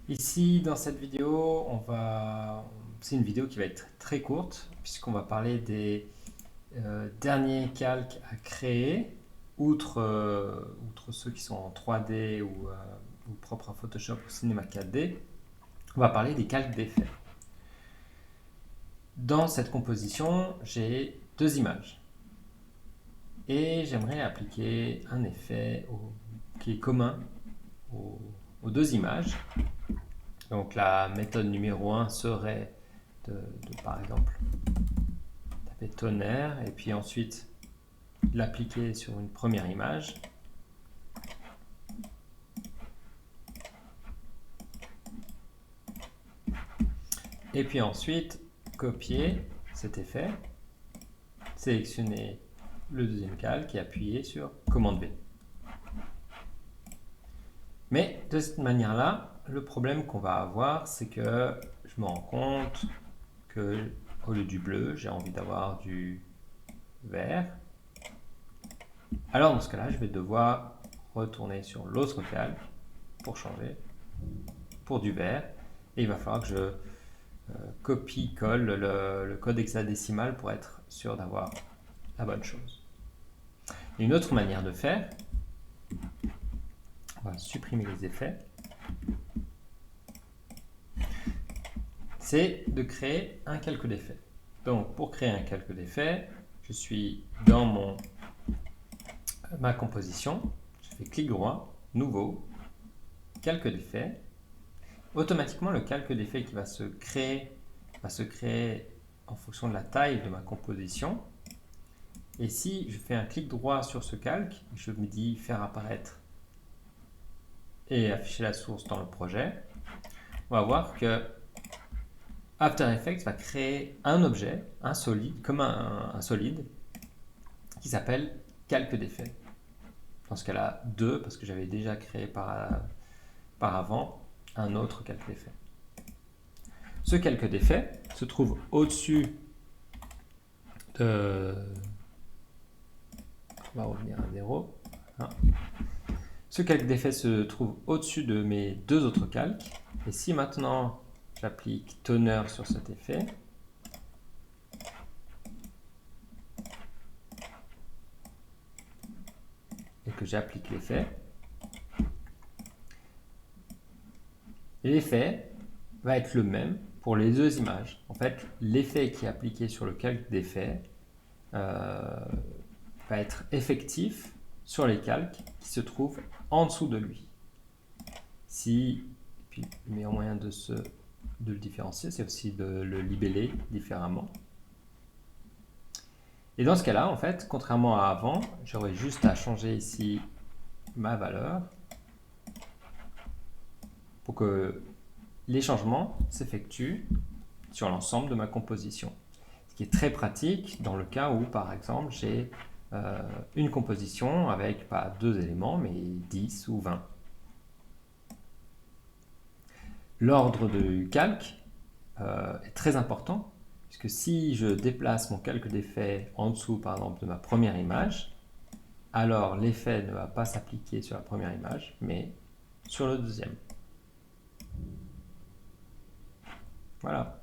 Ici, dans cette vidéo, c'est une vidéo qui va être très courte, puisqu'on va parler des derniers calques à créer, outre ceux qui sont en 3D ou propres à Photoshop ou Cinema 4D. On va parler des calques d'effets. Dans cette composition, j'ai deux images. Et j'aimerais appliquer un effet qui est commun aux deux images. Donc la méthode numéro 1 serait par exemple, taper tonnerre et puis ensuite l'appliquer sur une première image. Et puis ensuite, copier cet effet, sélectionner le deuxième calque et appuyer sur commande V. Mais de cette manière-là, le problème qu'on va avoir, c'est que je me rends compte que au lieu du bleu, j'ai envie d'avoir du vert. Alors dans ce cas-là, je vais devoir retourner sur l'autre calque pour changer, pour du vert, et il va falloir que je copie-colle le code hexadécimal pour être sûr d'avoir la bonne chose. Et une autre manière de faire, on va supprimer les effets, c'est de créer un calque d'effet. Donc pour créer un calque d'effet, je suis dans ma composition, je fais clic droit, nouveau, calque d'effet. Automatiquement, le calque d'effet qui va se créer en fonction de la taille de ma composition. Et si je fais un clic droit sur ce calque, je me dis faire apparaître et afficher la source dans le projet, on va voir que After Effects va créer un objet, un solide, comme un solide, qui s'appelle calque d'effet. Dans ce cas-là, 2, parce que j'avais déjà créé par avant un autre calque d'effet. Ce calque d'effet se trouve au-dessus de... On va revenir à 0. Voilà. Ce calque d'effet se trouve au-dessus de mes deux autres calques. Et si maintenant j'applique toner sur cet effet, et que j'applique l'effet va être le même pour les deux images. En fait, l'effet qui est appliqué sur le calque d'effet va être effectif sur les calques qui se trouvent en dessous de lui. Puis le meilleur moyen de le différencier, c'est aussi de le libeller différemment. Et dans ce cas-là, en fait, contrairement à avant, j'aurais juste à changer ici ma valeur pour que les changements s'effectuent sur l'ensemble de ma composition. Ce qui est très pratique dans le cas où, par exemple, j'ai une composition avec pas 2 éléments, mais 10 ou 20. L'ordre du calque est très important, puisque si je déplace mon calque d'effet en dessous, par exemple, de ma première image, alors l'effet ne va pas s'appliquer sur la première image, mais sur le deuxième. Voilà.